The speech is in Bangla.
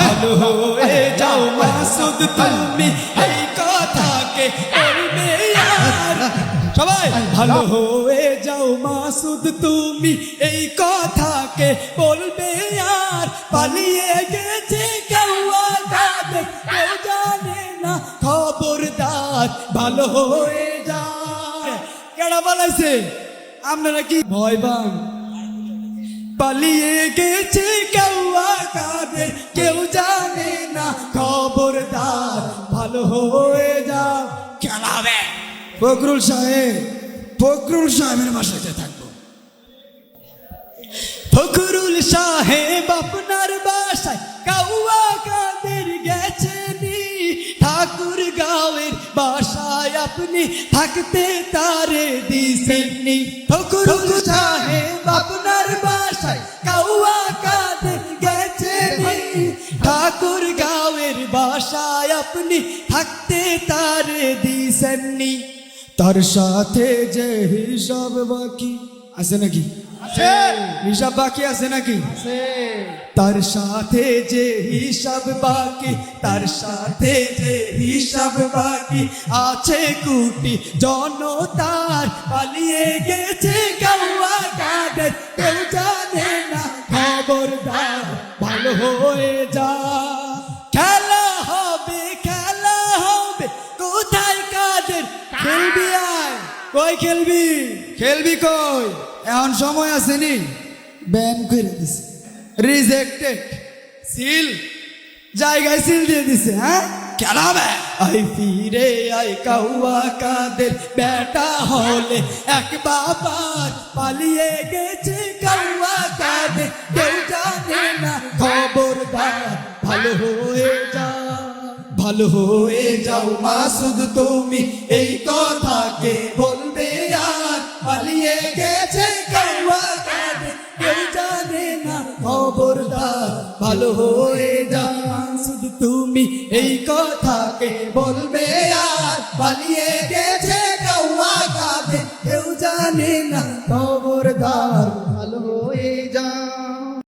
ভালো হয়ে যাও মাসুদ তুমি এই কথাকে বলবে আর সবাই ভালো হয়ে যাও মাসুদ তুমি এই কথাকে বলবে আর পালিয়ে গেছে কেউ আগাবে কেউ জানে না খবরদার ভালো হয়ে যায় কেডা বলাইছে আপনারা কি ভয় পান পালিয়ে গেছে কেউ আগাবে কেউ জানে না খবরদার ভালো হয়ে যাও খেলাবে ফখরুল সাহেবের বাসাতে থাকবো ফখরুল সাহেব আপনার বাসায় কাউয়া কাদের গেছেনি ঠাকুর গাঁয়ের বাসায় আপনি থাকতে তারে দিছেননি ফখরুল সাহেব আপনার বাসায় কাউয়া কাদের গেছেনি ঠাকুর গাঁয়ের বাসায় আপনি থাকতে তারে দিছেননি তার সাথে যে হিসাব বাকি আছে নাকি হিসাব বাকি আছে নাকি তার সাথে যে হিসাব বাকি তার সাথে যে হিসাব বাকি আছে কোটি জনতার পালিয়ে গেছে গাওয়া কাদের কেউ জানে না খবরদার ভালো হয়ে যা খেলা হবে কোথায় কাদের খেলবি আয় কই খেলবি কই এখন সময় আসেনি ব্যান করে দিছে রিজেক্টেড সিল জায়গায় সিল দিয়ে দিছে হ্যাঁ খেলাবে আই ফিরে আই কাউয়া কাদের বেটা হলে এক বাবার পালিয়ে গেছে কাউয়া কাদের কেউ জানে না খবরদার ভালো হয়ে যাও মাসুদ তুমি এই কথাকে বলবে আর পালিয়ে গেছে কাউয়া কাদের কেউ জানে না খবরদার ভালো হয়ে যাও মাসুদ তুমি এই কথাকে বলবে আর পালিয়ে গেছে কাউয়া কাদের কেউ জানে না